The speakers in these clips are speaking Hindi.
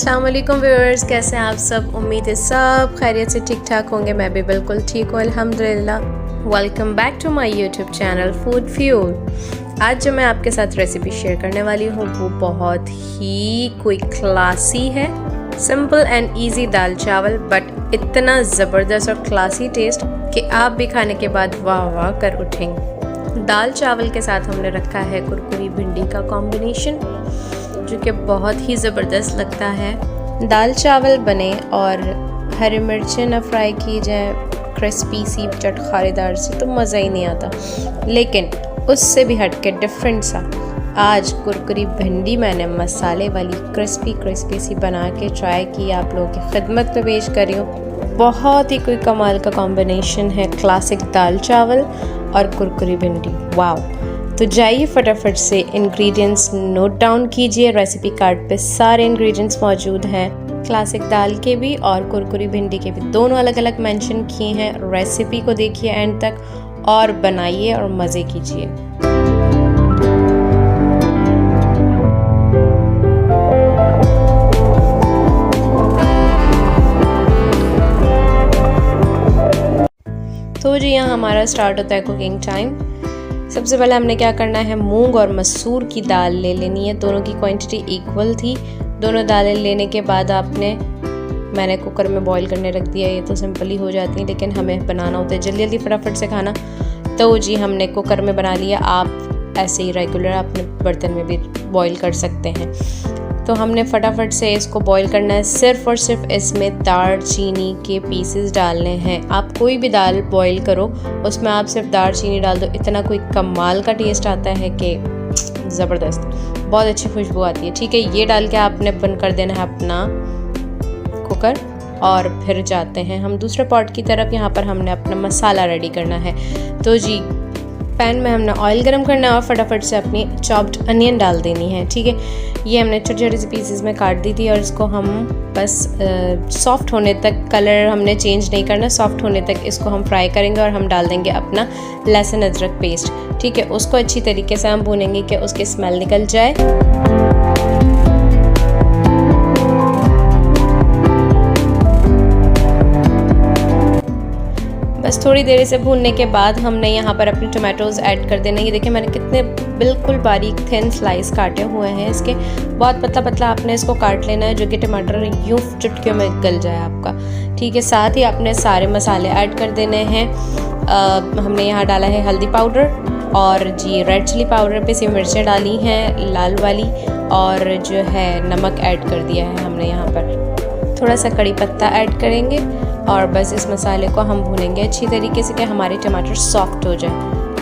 अस्सलाम वालेकुम व्यूअर्स, कैसे हैं आप सब। उम्मीद है सब खैरियत से ठीक ठाक होंगे। मैं भी बिल्कुल ठीक हूँ अल्हम्दुलिल्लाह। Welcome back to my YouTube channel food fuel. आज जो मैं आपके साथ रेसिपी शेयर करने वाली हूँ वो बहुत ही कोई क्लासी है। सिंपल एंड ईजी दाल चावल, बट इतना ज़बरदस्त और क्लासी टेस्ट कि आप भी खाने के बाद वाह वाह कर उठेंगे। दाल चावल के साथ हमने रखा है कुरकुरी भिंडी का कॉम्बिनेशन, जो कि बहुत ही ज़बरदस्त लगता है। दाल चावल बने और हरी मिर्चें ना फ्राई की जाए क्रिस्पी सी चटखारेदार से तो मज़ा ही नहीं आता। लेकिन उससे भी हट के डिफरेंट सा आज कुरकुरी भिंडी मैंने मसाले वाली क्रिस्पी सी बना के ट्राई की, आप लोगों की खिदमत में पेश कर रही हूँ। बहुत ही कोई कमाल का कॉम्बिनेशन है, क्लासिक दाल चावल और कुरकुरी भिंडी। वाव! तो जाइए फटाफट से इंग्रेडिएंट्स नोट डाउन कीजिए। रेसिपी कार्ड पे सारे इंग्रेडिएंट्स मौजूद हैं। क्लासिक दाल के भी और कुरकुरी भिंडी के भी दोनों अलग अलग मेंशन किए हैं। रेसिपी को देखिए एंड तक और बनाइए और मज़े कीजिए। तो जी यहाँ हमारा स्टार्ट होता है कुकिंग टाइम। सबसे पहले हमने क्या करना है, मूंग और मसूर की दाल ले लेनी है। दोनों की क्वांटिटी इक्वल थी। दोनों दालें लेने के बाद मैंने कुकर में बॉईल करने रख दिया। ये तो सिंपल ही हो जाती है, लेकिन हमें बनाना होता है जल्दी फटाफट से खाना। तो जी हमने कुकर में बना लिया। आप ऐसे ही रेगुलर अपने बर्तन में भी बॉईल कर सकते हैं। तो हमने फटाफट से इसको बॉईल करना है। सिर्फ और सिर्फ इसमें दालचीनी के पीसेस डालने हैं। आप कोई भी दाल बॉईल करो, उसमें आप सिर्फ दालचीनी डाल दो, इतना कोई कमाल का टेस्ट आता है कि ज़बरदस्त, बहुत अच्छी खुशबू आती है। ठीक है, ये डाल के आपने बंद कर देना है अपना कुकर और फिर जाते हैं हम दूसरे पॉट की तरफ। यहाँ पर हमने अपना मसाला रेडी करना है। तो जी पैन में हमने ऑयल गरम करना है और फटाफट से अपनी चॉप्ड अनियन डाल देनी है। ठीक है, ये हमने छोटे छोटे से पीसेस में काट दी थी और इसको हम बस सॉफ्ट होने तक, कलर हमने चेंज नहीं करना, सॉफ्ट होने तक इसको हम फ्राई करेंगे और हम डाल देंगे अपना लहसुन अदरक पेस्ट। ठीक है, उसको अच्छी तरीके से हम भूनेंगे कि उसकी स्मेल निकल जाए। बस थोड़ी देर से भूनने के बाद हमने यहाँ पर अपने टमाटोज़ ऐड कर देना। ये देखिए मैंने कितने बिल्कुल बारीक थिन स्लाइस काटे हुए हैं इसके। बहुत पतला आपने इसको काट लेना है, जो कि टमाटर यूँ चुटकियों में गल जाए आपका। ठीक है, साथ ही आपने सारे मसाले ऐड कर देने हैं। हमने यहाँ डाला है हल्दी पाउडर और जी रेड चिली पाउडर, पिसी मिर्चें डाली हैं लाल वाली, और जो है नमक ऐड कर दिया है हमने यहाँ पर। थोड़ा सा कड़ी पत्ता ऐड करेंगे और बस इस मसाले को हम भूनेंगे अच्छी तरीके से कि हमारे टमाटर सॉफ्ट हो जाए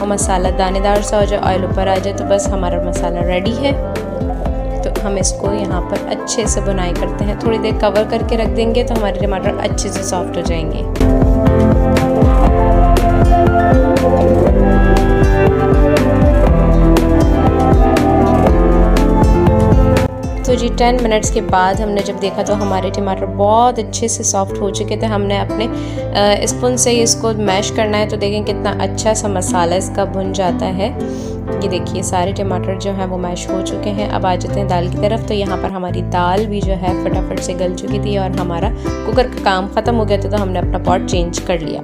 और मसाला दानेदार सा हो जाए, ऑयल ऊपर आ जाए। तो बस हमारा मसाला रेडी है। तो हम इसको यहाँ पर अच्छे से बुनाई करते हैं। थोड़ी देर कवर करके रख देंगे तो हमारे टमाटर अच्छे से सॉफ्ट हो जाएंगे। तो जी 10 मिनट्स के बाद हमने जब देखा तो हमारे टमाटर बहुत अच्छे से सॉफ्ट हो चुके थे। हमने अपने स्पून से इसको मैश करना है। तो देखें कितना अच्छा सा मसाला इसका भुन जाता है। ये देखिए सारे टमाटर जो हैं वो मैश हो चुके हैं। अब आ जाते हैं दाल की तरफ। तो यहाँ पर हमारी दाल भी जो है फटाफट से गल चुकी थी और हमारा कुकर का काम ख़त्म हो गया था। तो हमने अपना पॉट चेंज कर लिया।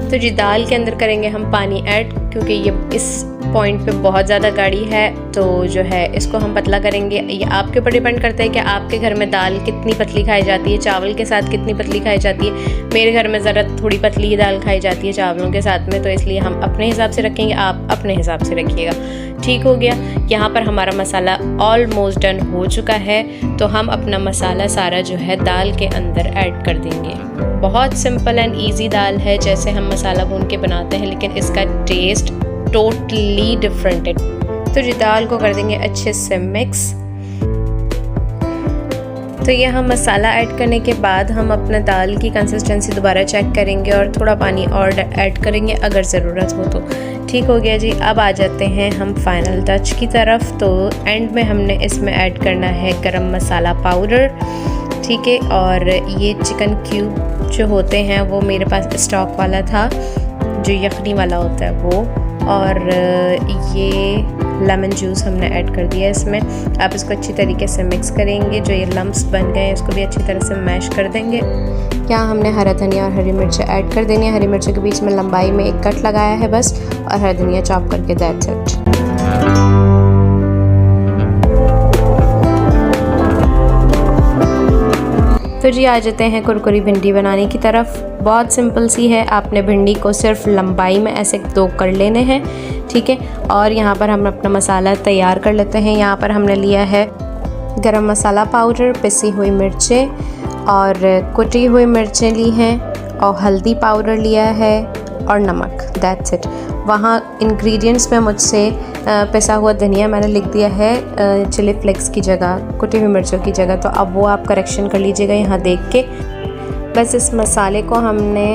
तो जी दाल के अंदर करेंगे हम पानी ऐड, क्योंकि ये इस पॉइंट पे बहुत ज़्यादा गाढ़ी है। तो जो है इसको हम पतला करेंगे। ये आपके ऊपर डिपेंड करता है कि आपके घर में दाल कितनी पतली खाई जाती है, चावल के साथ कितनी पतली खाई जाती है। मेरे घर में ज़रा थोड़ी पतली ही दाल खाई जाती है चावलों के साथ में, तो इसलिए हम अपने हिसाब से रखेंगे, आप अपने हिसाब से रखिएगा। ठीक हो गया। यहाँ पर हमारा मसाला ऑलमोस्ट डन हो चुका है। तो हम अपना मसाला सारा जो है दाल के अंदर ऐड कर देंगे। बहुत सिंपल एंड ईजी दाल है, जैसे हम मसाला भून के बनाते हैं, लेकिन इसका टेस्ट टोटली डिफरेंट है। तो जी दाल को कर देंगे अच्छे से मिक्स। तो ये हम मसाला ऐड करने के बाद हम अपना दाल की कंसिस्टेंसी दोबारा चेक करेंगे और थोड़ा पानी और ऐड करेंगे अगर ज़रूरत हो तो। ठीक हो गया जी। अब आ जाते हैं हम फाइनल टच की तरफ। तो एंड में हमने इसमें ऐड करना है गरम मसाला पाउडर। ठीक है, और ये चिकन क्यूब जो होते हैं वो मेरे पास स्टॉक वाला था, जो यखनी वाला होता है वो, और ये लेमन जूस हमने ऐड कर दिया है इसमें। आप इसको अच्छी तरीके से मिक्स करेंगे। जो ये लम्ब्स बन गए हैं इसको भी अच्छी तरह से मैश कर देंगे। यहाँ हमने हरा धनिया और हरी मिर्च ऐड कर देनी है। हरी मिर्च के बीच में लंबाई में एक कट लगाया है बस, और हरा धनिया चॉप करके, दैट्स इट। तो जी आ जाते हैं कुरकुरी भिंडी बनाने की तरफ। बहुत सिंपल सी है। आपने भिंडी को सिर्फ लंबाई में ऐसे 2 कर लेने हैं, ठीक है। और यहाँ पर हम अपना मसाला तैयार कर लेते हैं। यहाँ पर हमने लिया है गरम मसाला पाउडर, पिसी हुई मिर्चें और कुटी हुई मिर्चें ली हैं, और हल्दी पाउडर लिया है और नमक, दैट्स इट। वहाँ इंग्रेडिएंट्स में मुझसे पिसा हुआ धनिया मैंने लिख दिया है चिली फ्लेक्स की जगह, कुटी हुई मिर्चों की जगह, तो अब वो आप करेक्शन कर लीजिएगा यहाँ देख के। बस इस मसाले को हमने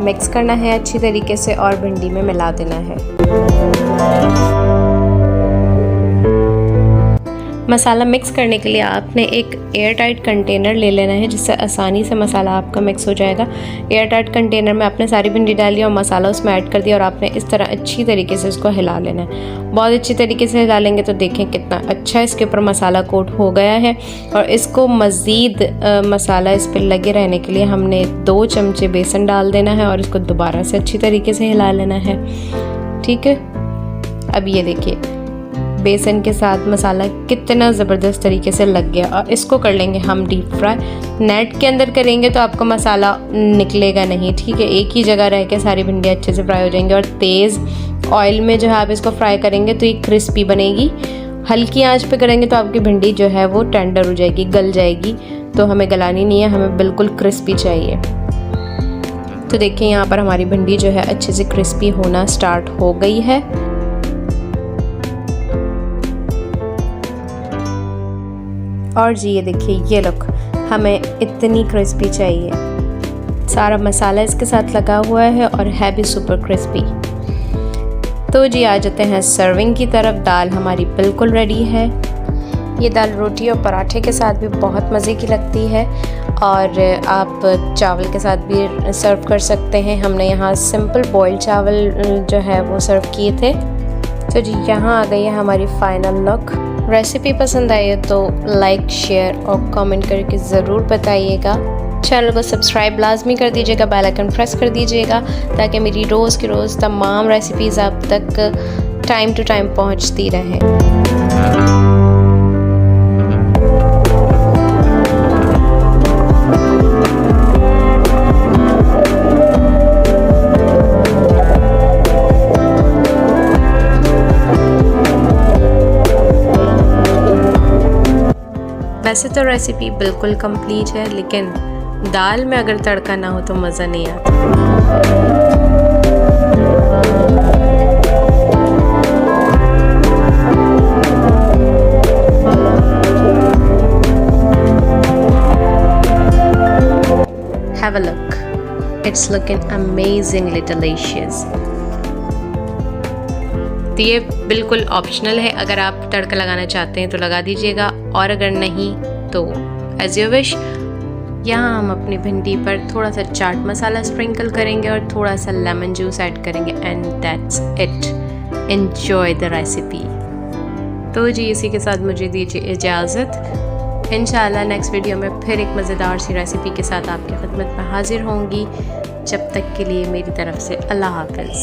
मिक्स करना है अच्छी तरीके से और भिंडी में मिला देना है। मसाला मिक्स करने के लिए आपने एक एयर टाइट कंटेनर ले लेना है, जिससे आसानी से मसाला आपका मिक्स हो जाएगा। एयर टाइट कंटेनर में आपने सारी भिंडी डाली और मसाला उसमें ऐड कर दिया, और आपने इस तरह अच्छी तरीके से इसको हिला लेना है। बहुत अच्छी तरीके से हिला लेंगे तो देखें कितना अच्छा इसके ऊपर मसाला कोट हो गया है। और इसको मज़ीद मसाला इस पर लगे रहने के लिए हमने 2 चमचे बेसन डाल देना है, और इसको दोबारा से अच्छी तरीके से हिला लेना है, ठीक है। अब ये देखिए बेसन के साथ मसाला कितना ज़बरदस्त तरीके से लग गया, और इसको कर लेंगे हम डीप फ्राई। नेट के अंदर करेंगे तो आपका मसाला निकलेगा नहीं, ठीक है। एक ही जगह रह के सारी भिंडी अच्छे से फ्राई हो जाएंगे, और तेज़ ऑयल में जो है आप इसको फ्राई करेंगे तो ये क्रिस्पी बनेगी। हल्की आंच पे करेंगे तो आपकी भिंडी जो है वो टेंडर हो जाएगी, गल जाएगी। तो हमें गलानी नहीं है, हमें बिल्कुल क्रिस्पी चाहिए। तो देखिए यहाँ पर हमारी भिंडी जो है अच्छे से क्रिस्पी होना स्टार्ट हो गई है। और जी ये देखिए, ये लुक हमें इतनी क्रिस्पी चाहिए। सारा मसाला इसके साथ लगा हुआ है और है भी सुपर क्रिस्पी। तो जी आ जाते हैं सर्विंग की तरफ। दाल हमारी बिल्कुल रेडी है। ये दाल रोटी और पराठे के साथ भी बहुत मज़े की लगती है, और आप चावल के साथ भी सर्व कर सकते हैं। हमने यहाँ सिंपल बॉइल्ड चावल जो है वो सर्व किए थे। तो जी यहाँ आ गई है हमारी फाइनल लुक। रेसिपी पसंद आई है तो लाइक, शेयर और कमेंट करके ज़रूर बताइएगा। चैनल को सब्सक्राइब लाजमी कर दीजिएगा, बेल आइकन प्रेस कर दीजिएगा, ताकि मेरी रोज़ की रोज़ तमाम रेसिपीज़ आप तक टाइम टू टाइम पहुंचती रहें। वैसे तो रेसिपी बिल्कुल कंप्लीट है, लेकिन दाल में अगर तड़का ना हो तो मज़ा नहीं आता। Have a look. It's looking amazingly delicious. तो ये बिल्कुल ऑप्शनल है, अगर आप तड़का लगाना चाहते हैं तो लगा दीजिएगा, और अगर नहीं तो एज यू विश। यहाँ हम अपनी भिंडी पर थोड़ा सा चाट मसाला स्प्रिंकल करेंगे और थोड़ा सा लेमन जूस ऐड करेंगे, and that's it. Enjoy the recipe. तो जी इसी के साथ मुझे दीजिए इजाज़त। इंशाल्लाह नेक्स्ट वीडियो में फिर एक मज़ेदार सी रेसिपी के साथ आपकी खिदमत में हाजिर होंगी। जब तक के लिए मेरी तरफ से अल्लाह हाफ़िज़।